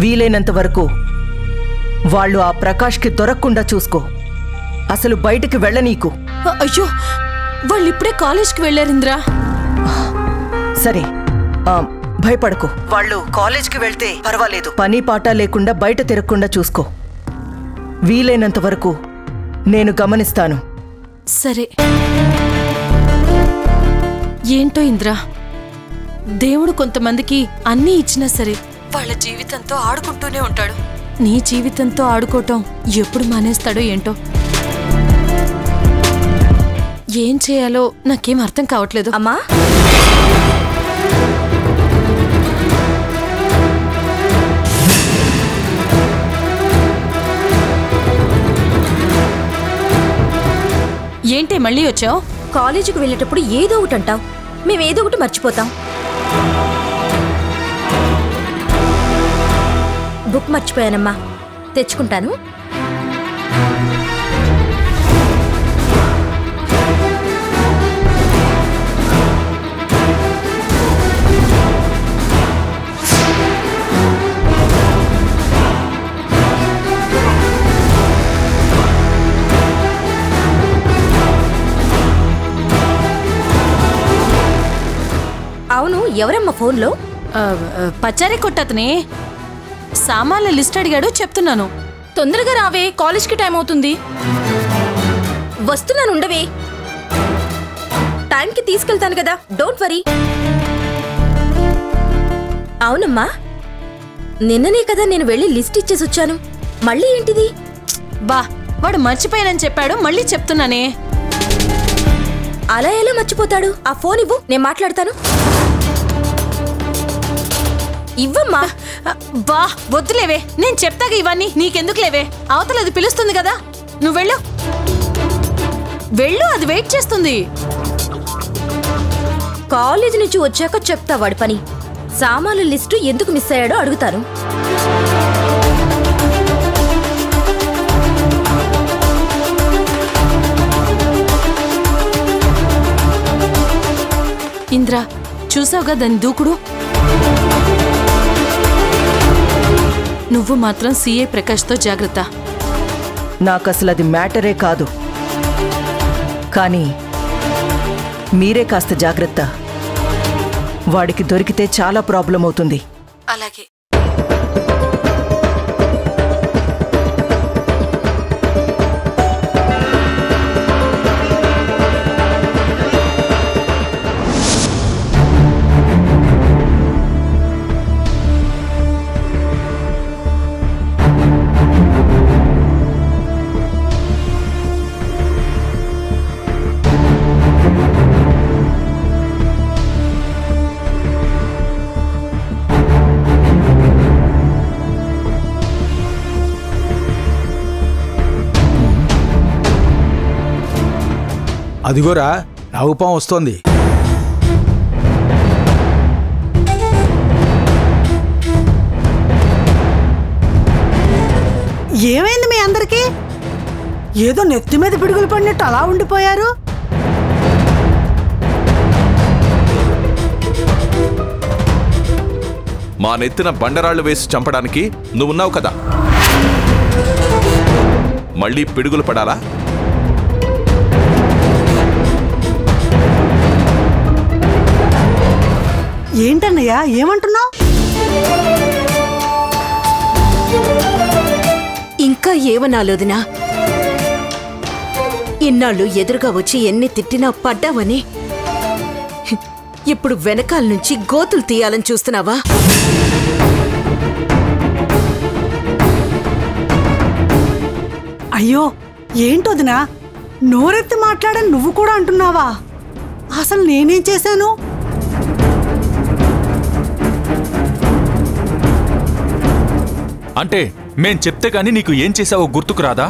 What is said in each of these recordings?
వీలైనంత వరకు వాళ్ళు ఆ ప్రకాష్కి దొరకకుండా చూసుకో. అసలు బయటికి వెళ్ళనీకు. అయ్యో, వాళ్ళు ఇప్పుడే కాలేజ్కి వెళ్ళారింద్రా. సరే, భయపడకు. వాళ్ళు కాలేజ్కి వెళ్తే పర్వాలేదు. పని పాట లేకుండా బయట తిరగకుండా చూసుకో. వీలైనంత వరకు నేను గమనిస్తాను. సరే. ఏంటో ఇంద్రా, దేవుడు కొంతమందికి అన్నీ ఇచ్చినా సరే వాళ్ళ జీవితంతో ఆడుకుంటూనే ఉంటాడు. నీ జీవితంతో ఆడుకోవటం ఎప్పుడు మానేస్తాడో ఏంటో. ఏం చేయాలో నాకేం అర్థం కావట్లేదు. అమ్మా, ఏంటి మళ్ళీ వచ్చావు? కాలేజీకి వెళ్ళేటప్పుడు ఏదో ఒకటి అంటావు, మేమేదో ఒకటి మర్చిపోతాం. బుక్ మర్చిపోయానమ్మా, తెచ్చుకుంటాను. అవును, ఎవరమ్మా ఫోన్లో? పచారీ కొట్టతనే సామాన్ల లిస్ట్ అడిగాడు, చెప్తున్నాను. తొందరగా రావే, కాలేజ్కి టైం అవుతుంది. వస్తున్నాను, ఉండవే. టైంకి తీసుకెళ్తాను కదా, డోంట్ వరీ. అవునమ్మా, నిన్ననే కదా నేను వెళ్ళి లిస్ట్ ఇచ్చేసి వచ్చాను. మళ్ళీ ఏంటిది? బా, వాడు మర్చిపోయానని చెప్పాడు, మళ్ళీ చెప్తున్నానే. అలా ఎలా మర్చిపోతాడు? ఆ ఫోన్ ఇవ్వు, నేను మాట్లాడతాను. ఇవ్వమ్మా. బా, వద్దులేవే, నేను చెప్తాగా ఇవన్నీ. నీకెందుకు లేవే, అవతల అది పిలుస్తుంది కదా. నువ్వు వెళ్ళు వెళ్ళు, అది వెయిట్ చేస్తుంది. కాలేజీ నుంచి వచ్చాక చెప్తా వాడి పని. సామాన్ల లిస్టు ఎందుకు మిస్ అయ్యాడో అడుగుతాను. ఇంద్రా, చూసావుగా దాని దూకుడు. నువ్వు మాత్రం సిఏ ప్రకాష్తో జాగ్రత్త. నాకసలు అది మ్యాటరే కాదు. కానీ మీరే కాస్త జాగ్రత్త. వాడికి దొరికితే చాలా ప్రాబ్లం అవుతుంది. అలాగే. అదిగోరా, నాగుపాం వస్తోంది. ఏమైంది మీ అందరికీ? ఏదో నెత్తి మీద పిడుగులు పడినట్టు అలా ఉండిపోయారు. మా నెత్తిన బండరాళ్లు వేసి చంపడానికి నువ్వున్నావు కదా, మళ్ళీ పిడుగులు పడాలా? ఏంటన్నయ్యా, ఏమంటున్నావు? ఇంకా ఏమనాలోదినా? ఇన్నాళ్ళు ఎదురుగా వచ్చి ఎన్ని తిట్టినా పడ్డావని ఇప్పుడు వెనకాల నుంచి గోతులు తీయాలని చూస్తున్నావా? అయ్యో, ఏంటోదినా, నోరెత్తి మాట్లాడని నువ్వు కూడా అంటున్నావా? అసలు నేనేం చేశాను? అంటే మేం చెప్తే గానీ నీకు ఏం చేసావో గుర్తుకు రాదా?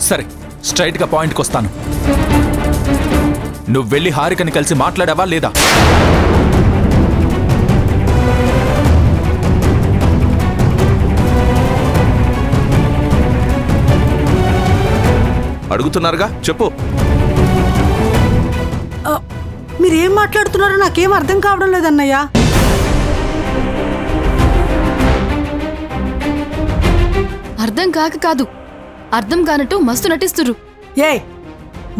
సరే, స్ట్రైట్గా పాయింట్కి వస్తాను. నువ్వు వెళ్ళి హారికని కలిసి మాట్లాడావా లేదా? అడుగుతున్నారుగా, చెప్పు. మీరేం మాట్లాడుతున్నారో నాకేం అర్థం కావడం లేదన్నయ్యా. అర్థం కాక కాదు, అర్థం కానట్టు మస్తు నటిస్తురు. ఏ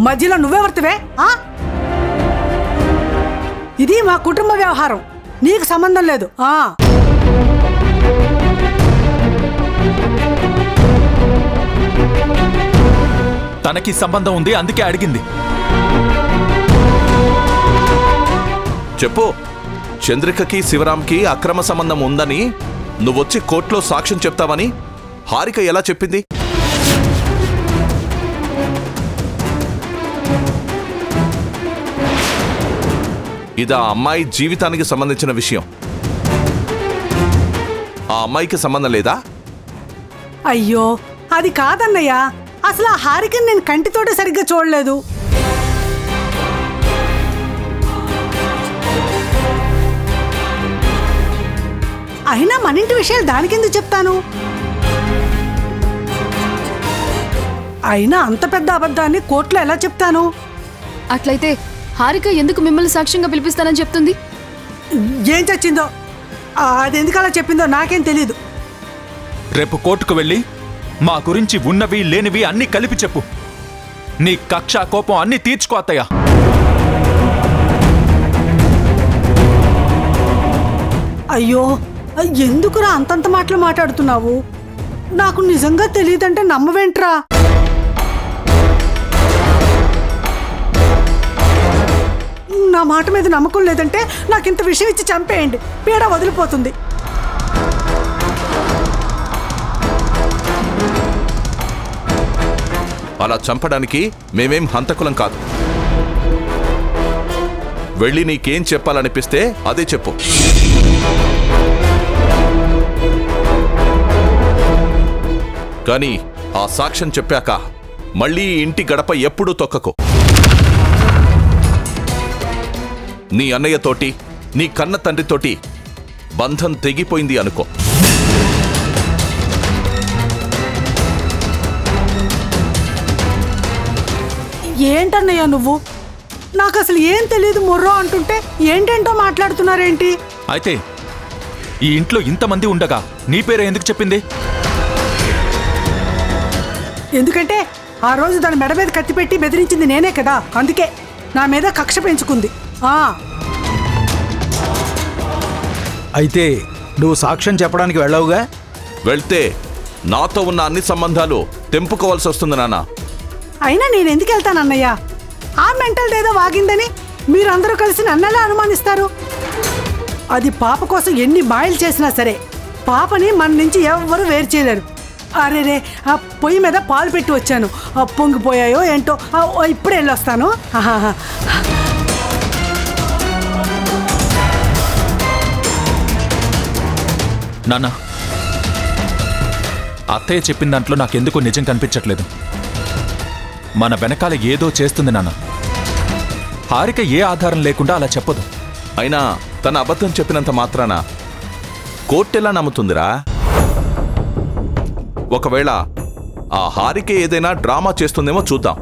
మధ్యలో నువ్వెవర్తివే? ఇది మా కుటుంబ వ్యవహారం, నీకు సంబంధం లేదు. తనకి సంబంధం ఉంది, అందుకే అడిగింది. చెప్పు, చంద్రికకి శివరాంకి అక్రమ సంబంధం ఉందని నువ్వొచ్చి కోర్టులో సాక్ష్యం చెప్తావని హారిక ఎలా చెప్పింది? ఇది ఆ అమ్మాయి జీవితానికి సంబంధించిన విషయం. ఆ అమ్మాయికి సంబంధం లేదా? అయ్యో అది కాదన్నయ్య, అసలు ఆ హారికని నేను కంటితోటే సరిగ్గా చూడలేదు. అయినా మన ఇంటి విషయాలు దానికెందుకు చెప్తాను? అయినా అంత పెద్ద అబద్ధాన్ని కోర్టులో ఎలా చెప్తాను? అట్లయితే హారిక ఎందుకు మిమ్మల్ని సాక్ష్యంగా పిలిపిస్తానని చెప్తుంది? ఏం చచ్చిందో, అది ఎందుకు అలా చెప్పిందో నాకేం తెలీదు. రేపు కోర్టుకు వెళ్ళి మా గురించి ఉన్నవి లేనివి అన్నీ కలిపి చెప్పు. నీ కక్ష కోపం అన్నీ తీర్చుకో అత్తయ్య. అయ్యో ఎందుకురా అంతంత మాటలు మాట్లాడుతున్నావు? నాకు నిజంగా తెలియదంటే నమ్మవేంట్రా? నా మాట మీద నమ్మకం లేదంటే నాకు ఇంత విషయం ఇచ్చి చంపేయండి, పీడ వదిలిపోతుంది. అలా చంపడానికి మేమేం హంతకులం కాదు. వెళ్ళి నీకేం చెప్పాలనిపిస్తే అదే చెప్పు. కానీ ఆ సాక్ష్యం చెప్పాక మళ్ళీ ఇంటి గడప ఎప్పుడూ తొక్కకు. నీ అన్నయ్యతోటి, నీ కన్న తండ్రితోటి బంధం తెగిపోయింది అనుకో. ఏంటన్నయ్యా నువ్వు? నాకు అసలు ఏం తెలియదు మొర్రో అంటుంటే ఏంటేంటో మాట్లాడుతున్నారేంటి? అయితే ఈ ఇంట్లో ఇంతమంది ఉండగా నీ పేరు ఎందుకు చెప్పింది? ఎందుకంటే ఆ రోజు దాని మెడ మీద కత్తి పెట్టి బెదిరించింది నేనే కదా, అందుకే నా మీద కక్ష పెంచుకుంది. అయితే నువ్వు సాక్ష్యం చెప్పడానికి వెళ్ళవుగా? వెళ్తే నాతో ఉన్న అన్ని సంబంధాలు తెంపుకోవాల్సి వస్తుంది నాన్న. అయినా నేను ఎందుకు వెళ్తానన్నయ్య? ఆ మెంటల్ ఏదో వాగిందని మీరందరూ కలిసి నన్నెలా అనుమానిస్తారు? అది పాప కోసం ఎన్ని మాయలు చేసినా సరే పాపని మన నుంచి ఎవ్వరూ వేరు చేయలేరు. అరేరే, ఆ పొయ్యి మీద పాలు పెట్టి వచ్చాను, పొంగిపోయాయో ఏంటో, ఇప్పుడే వెళ్ళొస్తాను. నాన్న, అత్తయ్య చెప్పిన దాంట్లో నాకెందుకో నిజం కనిపించట్లేదు. మన వెనకాల ఏదో చేస్తుంది నాన్న. హారిక ఏ ఆధారం లేకుండా అలా చెప్పదు. అయినా తన అబద్ధం చెప్పినంత మాత్రాన కోర్టెలా నమ్ముతుందిరా? ఒకవేళ ఆ హారిక ఏదైనా డ్రామా చేస్తుందేమో చూద్దాం.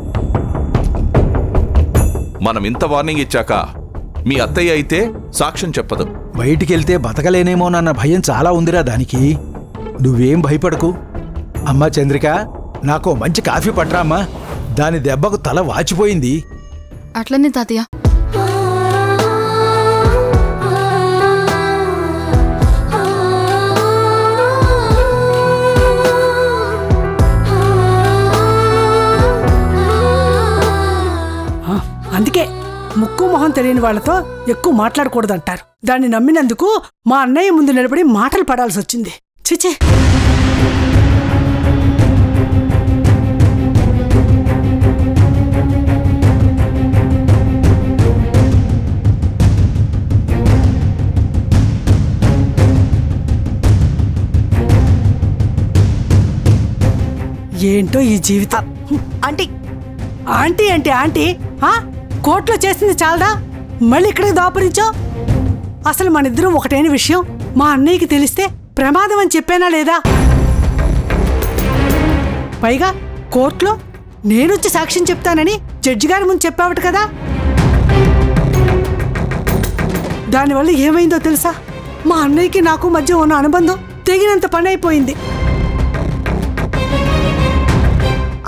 మనం ఇంత వార్నింగ్ ఇచ్చాక మీ అత్తయ్య అయితే సాక్ష్యం చెప్పదు. బయటికెళ్తే బతకలేనేమోనన్న భయం చాలా ఉందిరా దానికి. నువ్వేం భయపడకు. అమ్మా చంద్రిక, నాకు మంచి కాఫీ పట్రా అమ్మా. దాని దెబ్బకు తల వాచిపోయింది. అట్లనే తాతయ్య. అందుకే ముక్కు మొహం తెలియని వాళ్లతో ఎక్కువ మాట్లాడకూడదంటారు. దాన్ని నమ్మినందుకు మా అన్నయ్య ముందు నిలబడి మాటలు పడాల్సి వచ్చింది. చిచే, ఏంటో ఈ జీవితం. ఆంటీ ఆంటీ అంటే ఆంటీ కోర్టులో చేసింది చాలదా? మళ్ళీ ఇక్కడికి దాపరించో. అసలు మన ఇద్దరం ఒకటైన విషయం మా అన్నయ్యకి తెలిస్తే ప్రమాదం అని చెప్పానా లేదా? పైగా కోర్టులో నేనొచ్చి సాక్ష్యం చెప్తానని జడ్జి గారి ముందు చెప్పావట కదా. దానివల్ల ఏమైందో తెలుసా? మా అన్నయ్యకి నాకు మధ్య ఉన్న అనుబంధం తెగినంత పని అయిపోయింది.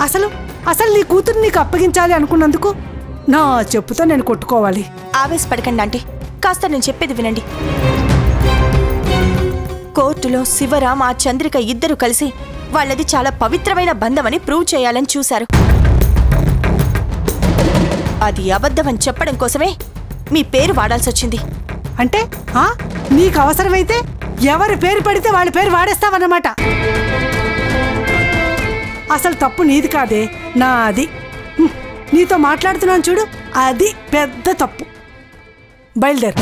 అసలు అసలు నీ కూతురు నీకు అప్పగించాలి అనుకున్నందుకు నా చెప్పుతో నేను కొట్టుకోవాలి. ఆవేశపడకండి ఆంటీ, కాస్త నేను చెప్పేది వినండి. కోర్టులో శివరాం ఆ చంద్రిక ఇద్దరు కలిసి వాళ్ళది చాలా పవిత్రమైన బంధమని ప్రూవ్ చేయాలని చూశారు. అది అబద్ధమని చెప్పడం కోసమే మీ పేరు వాడాల్సి వచ్చింది. అంటే నీకు అవసరమైతే ఎవరి పేరు పడితే వాళ్ళ పేరు వాడేస్తావన్నమాట. అసలు తప్పు నీది కాదే, నాది. నీతో మాట్లాడుతున్నాను చూడు, అది పెద్ద తప్పు. బయలుదేరు.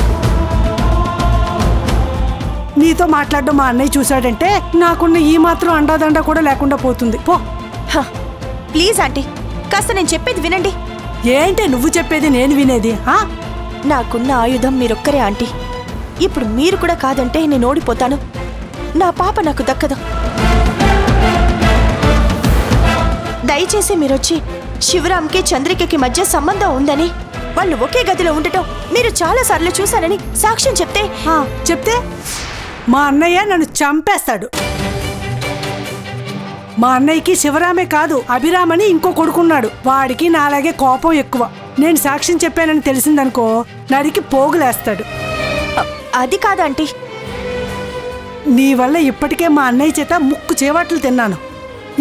నీతో మాట్లాడడం మా అన్నయ్య చూశాడంటే నాకున్న ఈ మాత్రం అండాదండా కూడా లేకుండా పోతుంది. పో. ప్లీజ్ ఆంటీ, కాస్త నేను చెప్పేది వినండి. ఏంటే నువ్వు చెప్పేది నేను వినేది? నాకున్న ఆయుధం మీరొక్కరే ఆంటీ. ఇప్పుడు మీరు కూడా కాదంటే నేను ఓడిపోతాను. నా పాప నాకు దక్కదు. దయచేసి మీరొచ్చి శివరాంకి చంద్రికకి మధ్య సంబంధం ఉందని, వాళ్ళు ఒకే గదిలో ఉండటం మీరు చాలా సార్లు చూశానని సాక్ష్యం చెప్తే మా అన్నయ్య నన్ను చంపేస్తాడు. మా అన్నయ్యకి శివరామే కాదు, అభిరామని ఇంకో కొడుకున్నాడు. వాడికి నాలాగే కోపం ఎక్కువ. నేను సాక్ష్యం చెప్పానని తెలిసిందనుకో నరికి పోగులేస్తాడు. అది కాదంటీ, నీ వల్ల ఇప్పటికే మా అన్నయ్య చేత ముక్కు చేవాట్లు తిన్నాను.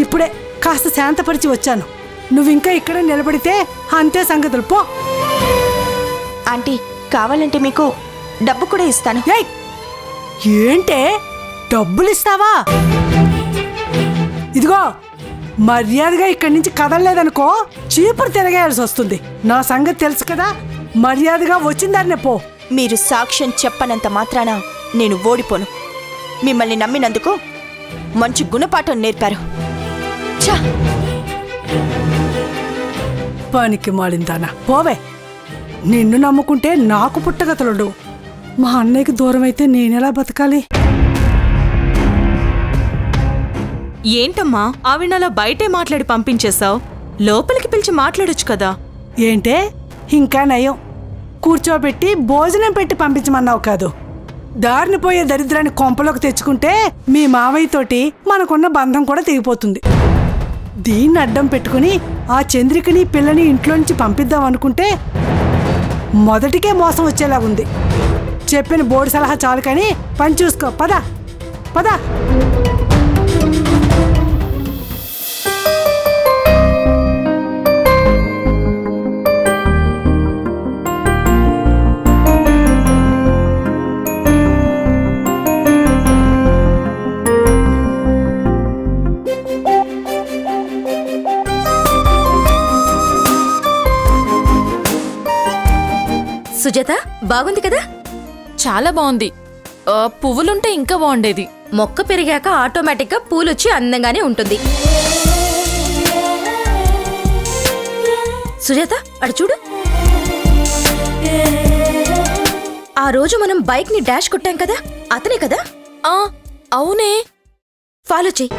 ఇప్పుడే కాస్త శాంతపరిచి వచ్చాను. నువ్వింకా ఇక్కడే నిలబడితే అంతే సంగతులు. పో. ఆంటీ, కావాలంటే మీకు డబ్బు కూడా ఇస్తాను. ఏంటే డబ్బులు ఇస్తావా? ఇదిగో మర్యాదగా ఇక్కడి నుంచి కదలలేదనుకో చీపురు తిరగేయాల్సి వస్తుంది. నా సంగతి తెలుసు కదా, మర్యాదగా వచ్చిందాన్నే పో. మీరు సాక్ష్యం చెప్పనంత మాత్రాన నేను ఓడిపోను. మిమ్మల్ని నమ్మినందుకు మంచి గుణపాఠం నేర్పారు. పనికి మాలిందానా, పోవే. నిన్ను నమ్ముకుంటే నాకు పుట్టగతలుడు. మా అన్నయ్యకి దూరం అయితే నేనెలా బతకాలి? ఏంటమ్మా ఆవిడలా బయటే మాట్లాడి పంపించేశావు? లోపలికి పిలిచి మాట్లాడొచ్చు కదా. ఏంటే ఇంకా నయం, కూర్చోబెట్టి భోజనం పెట్టి పంపించమన్నావు కాదు. దారిని పోయే దరిద్రాన్ని కొంపలోకి తెచ్చుకుంటే మీ మావయ్యతోటి మనకున్న బంధం కూడా తెగిపోతుంది. దీన్ని అడ్డం పెట్టుకుని ఆ చంద్రికని పిల్లని ఇంట్లో నుంచి పంపిద్దాం అనుకుంటే మొదటికే మోసం వచ్చేలాగుంది. చెప్పిన బోర్డు సలహా చాలు కానీ పని చూసుకో. పద పద. సుజాత, బాగుంది కదా? చాలా బాగుంది. పువ్వులుంటే ఇంకా బాగుండేది. మొక్క పెరిగాక ఆటోమేటిక్గా పూలొచ్చి అందంగానే ఉంటుంది. సుజాత, అటు చూడు. ఆ రోజు మనం బైక్ ని డాష్ కొట్టాం కదా, అతనే కదా? అవునే. ఫాలో చెయ్యి.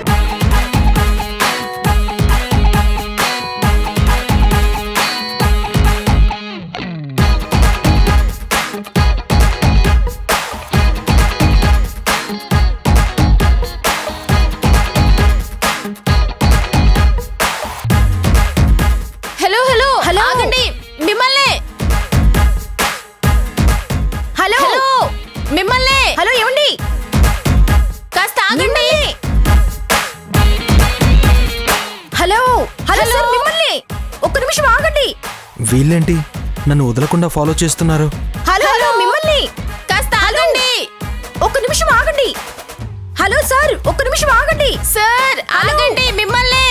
వీళ్ళేంటి నన్ను వదలకుండా ఫాలో చేస్తున్నారు? హలో మిమ్మల్ని, కాస్త ఆగండి. ఒక్క నిమిషం ఆగండి. హలో సార్, ఒక్క నిమిషం ఆగండి. సార్ ఆగండి, మిమ్మల్ని.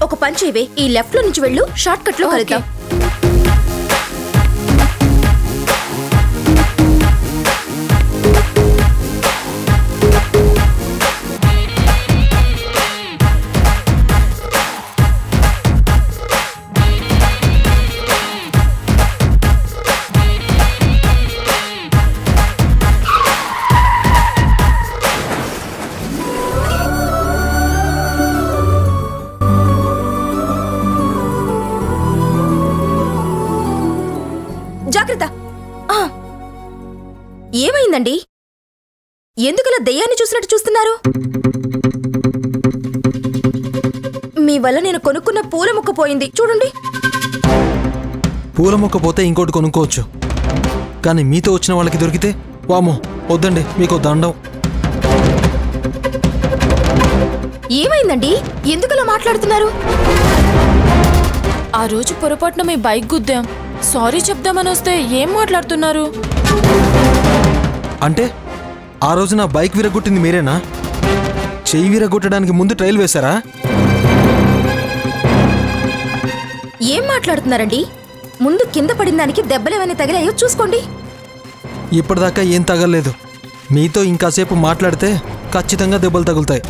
ఒక పని చేయవే, ఈ లెఫ్ట్ లో నుంచి వెళ్ళు, షార్ట్ కట్ లో కలుద్దాం. ఏమైందండి? ఎందుకలా దెయ్యాన్ని చూసినట్టు చూస్తున్నారు? మీ వల్ల నేను కొనుక్కున్న పూల మొక్క పోయింది చూడండి. పూల మొక్క పోతే ఇంకోటి కొనుక్కోవచ్చు, కానీ మీతో వచ్చిన వాళ్ళకి దొరికితే వామో వద్దండి, మీకు దండం. ఏమైందండి? ఎందుకలా మాట్లాడుతున్నారు? ఆ రోజు పొరపాటున మీ బైక్ గుద్దాం, సారీ చెప్దామని వస్తే ఏం మాట్లాడుతున్నారు? అంటే ఆ రోజు నా బైక్ విరగొట్టింది మీరేనా? చెయ్యి విరగొట్టడానికి ముందు ట్రైల్ వేశారా? ఏం మాట్లాడుతున్నారండి? ముందు కింద పడిన దానికి దెబ్బలేమైనా తగిలాయో చూసుకోండి. ఇప్పటిదాకా ఏం తగలలేదు. మీతో ఇంకాసేపు మాట్లాడితే ఖచ్చితంగా దెబ్బలు తగులుతాయి.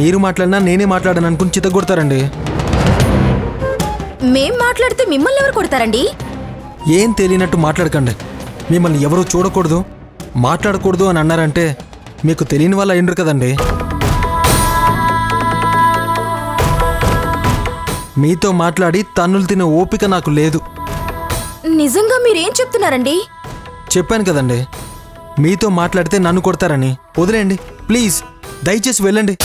మీరు మాట్లాడినా నేనే మాట్లాడాను అనుకుని చితగొడతారండి. మేం మాట్లాడితే మిమ్మల్ని ఎవరు కొడతారండి? ఏం తెలియనట్టు మాట్లాడకండి. మిమ్మల్ని ఎవరూ చూడకూడదు, మాట్లాడకూడదు అని అన్నారంటే మీకు తెలియని వాళ్ళు అయ్యిండ్రు కదండి. మీతో మాట్లాడి తన్నులు తినే ఓపిక నాకు లేదు. నిజంగా మీరేం చెప్తున్నారండి? చెప్పాను కదండి, మీతో మాట్లాడితే నన్ను కొడతారని. వదిలేయండి ప్లీజ్, దయచేసి వెళ్ళండి.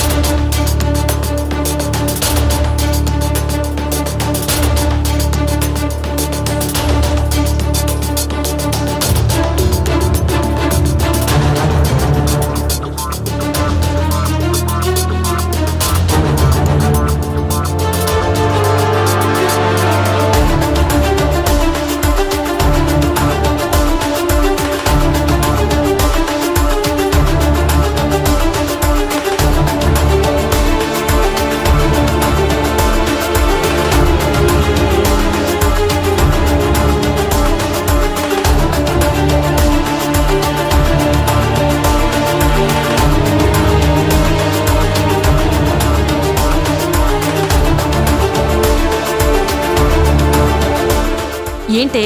ఏంటే,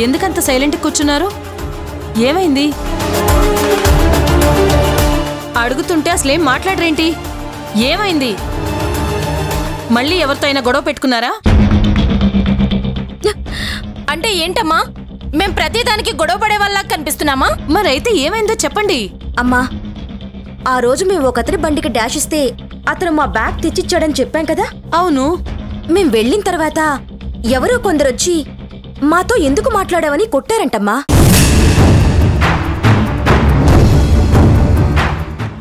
ఎందుకంత సైలెంట్ కూర్చున్నారు? ఏమైంది? అడుగుతుంటే అసలేం మాట్లాడరేంటి? ఏమైంది? మళ్ళీ ఎవరితో అయినా గొడవ పెట్టుకున్నారా? అంటే ఏంటమ్మా, మేం ప్రతిదానికి గొడవ పడే వాళ్ళ కనిపిస్తున్నామా? మరైతే ఏమైందో చెప్పండి. అమ్మా, ఆ రోజు మేము ఒకతని బండికి డాష్ ఇస్తే అతను మా బ్యాగ్ తెచ్చిచ్చాడని చెప్పాం కదా. అవును. మేం వెళ్ళిన తర్వాత ఎవరో కొందరొచ్చి మాతో ఎందుకు మాట్లాడావని కొట్టారంటమ్మా.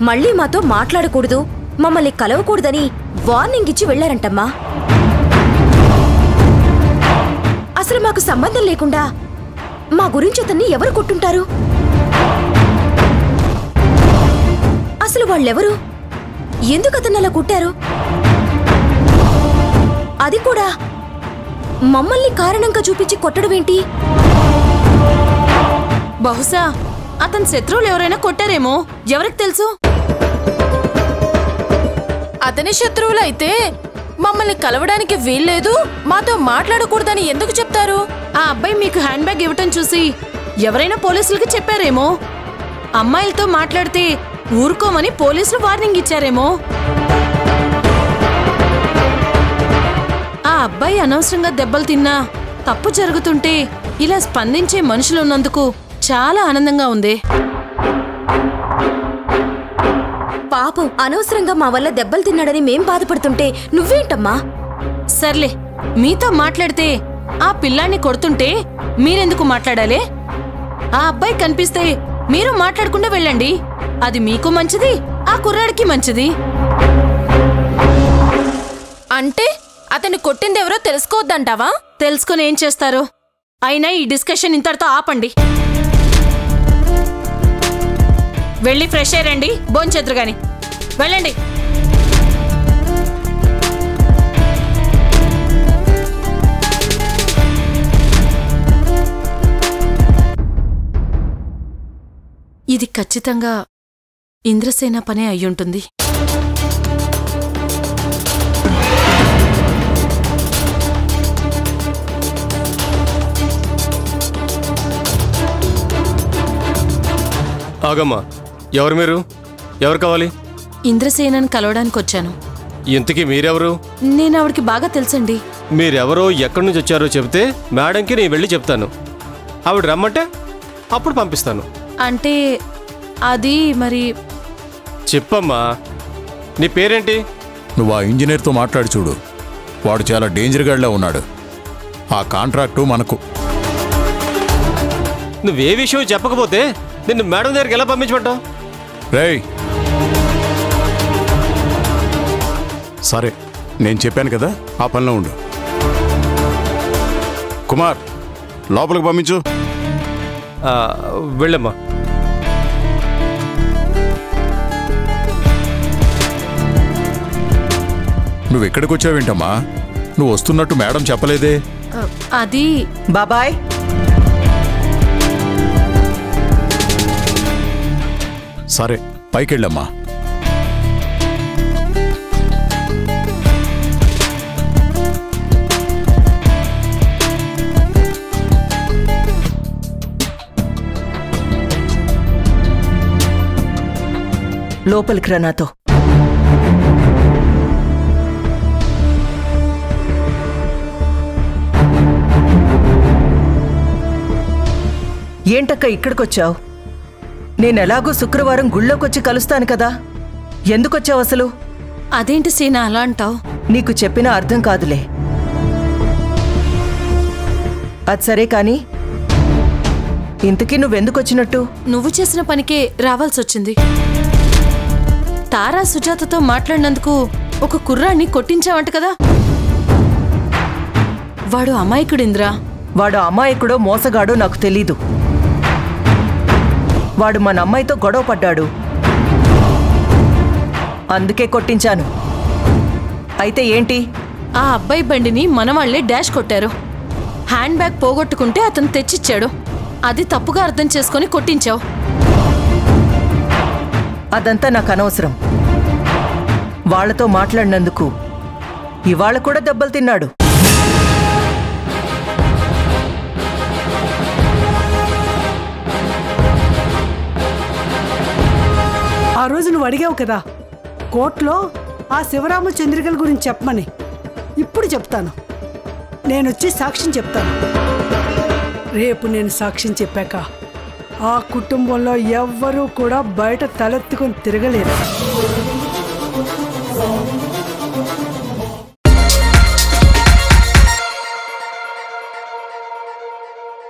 మళ్ళీ మాతో మాట్లాడకూడదు, మమ్మల్ని కలవకూడదని వార్నింగ్ ఇచ్చి వెళ్లారంటమ్మా. అసలు మాకు సంబంధం లేకుండా మా గురించి అతన్ని ఎవరు కొట్టుంటారు? అసలు వాళ్ళెవరు? ఎందుకు అతన్ని అలా కొట్టారు? అది కూడా మమ్మల్ని కారణంగా చూపించి కొట్టడమేంటి? బహుశా అతని శత్రువులు ఎవరైనా కొట్టారేమో, ఎవరికి తెలుసు? అతని శత్రువులైతే మమ్మల్ని కలవడానికి వీల్లేదు, మాతో మాట్లాడకూడదని ఎందుకు చెప్తారు? ఆ అబ్బాయి మీకు హ్యాండ్ బ్యాగ్ ఇవ్వటం చూసి ఎవరైనా పోలీసులకి చెప్పారేమో. అమ్మాయిలతో మాట్లాడితే ఊరుకోమని పోలీసులు వార్నింగ్ ఇచ్చారేమో. ఆ అబ్బాయి అనవసరంగా దెబ్బలు తిన్నా తప్పు జరుగుతుంటే ఇలా స్పందించే మనుషులున్నందుకు చాలా ఆనందంగా ఉంది. పాపం అనవసరంగా మా వల్ల దెబ్బలు తిన్నాడని మేం బాధపడుతుంటే నువ్వేంటమ్మా? సర్లే, మీతో మాట్లాడితే ఆ పిల్లాన్ని కొడుతుంటే మీరెందుకు మాట్లాడాలి? ఆ అబ్బాయి కనిపిస్తే మీరు మాట్లాడకుండా వెళ్ళండి. అది మీకు మంచిది, ఆ కుర్రాడికి మంచిది. అంటే అతన్ని కొట్టిందెవరో తెలుసుకోవద్దంటావా? తెలుసుకుని ఏం చేస్తారు? అయినా ఈ డిస్కషన్ ఇంతటితో ఆపండి. వెళ్ళి ఫ్రెష్ అయ్యండి, భోంచేద్దురు గాని. వెళ్ళండి. ఇది ఖచ్చితంగా ఇంద్రసేన పనే అయ్యుంటుంది. ఆగమ్మా, ఎవరు మీరు? ఎవరు కావాలి? ఇంద్రసేనని కలవడానికి వచ్చాను. ఇంతకీ మీరెవరు? నేను ఆవిడికి బాగా తెలుసండి. మీరెవరో ఎక్కడి నుంచి వచ్చారో చెబితే మేడంకి నేను వెళ్ళి చెప్తాను. ఆవిడ రమ్మంటే అప్పుడు పంపిస్తాను. అంటే అది మరి చెప్పమ్మా, నీ పేరేంటి? నువ్వు ఆ ఇంజనీర్తో మాట్లాడి చూడు, వాడు చాలా డేంజర్ గాడిలా ఉన్నాడు. ఆ కాంట్రాక్టు మనకు. నువ్వే విషయం చెప్పకపోతే నిన్ను మేడం దగ్గరికి ఎలా పంపించమంటావు? రేయ్, సరే నేను చెప్పాను కదా, ఆ పనిలో ఉండు. కుమార్, లోపలికి పంపించు. వెళ్ళమ్మా. నువ్వు ఎక్కడికి వచ్చావేంటమ్మా? నువ్వు వస్తున్నట్టు మేడం చెప్పలేదే. అది బాబాయ్, సరే పైకెళ్ళమ్మా. లోపలికి రా నాతో. ఏంటక్క ఇక్కడికొచ్చావు? నేనెలాగూ శుక్రవారం గుళ్ళోకొచ్చి కలుస్తాను కదా, ఎందుకొచ్చావు అసలు? అదేంటి సీనా అలా అంటావు? నీకు చెప్పినా అర్థం కాదులే. అది సరే కాని, ఇంతకీ నువ్వెందుకొచ్చినట్టు? నువ్వు చేసిన పనికే రావాల్సొచ్చింది. తారా సుజాతతో మాట్లాడినందుకు ఒక కుర్రాన్ని కొట్టించావంట కదా? వాడు అమాయకుడింద్రా. వాడు అమాయకుడో మోసగాడో నాకు తెలీదు. వాడు మన అమ్మాయితో గొడవ పడ్డాడు, అందుకే కొట్టించాను. అయితే ఏంటి? ఆ అబ్బాయి బండిని మనవాళ్లే డాష్ కొట్టారు. హ్యాండ్ బ్యాగ్ పోగొట్టుకుంటే అతను తెచ్చిచ్చాడు. అది తప్పుగా అర్థం చేసుకొని కొట్టించావు. అదంతా నాకు అనవసరం. వాళ్లతో మాట్లాడినందుకు ఇవాళ కూడా దెబ్బలు తిన్నాడు. ఆ రోజు నువ్వు అడిగావు కదా కోర్టులో ఆ శివరామ చంద్రికల గురించి చెప్పమని. ఇప్పుడు చెప్తాను. నేనొచ్చి సాక్ష్యం చెప్తాను. రేపు నేను సాక్ష్యం చెప్పాక ఆ కుటుంబంలో ఎవ్వరూ కూడా బయట తలెత్తుకొని తిరగలేరు.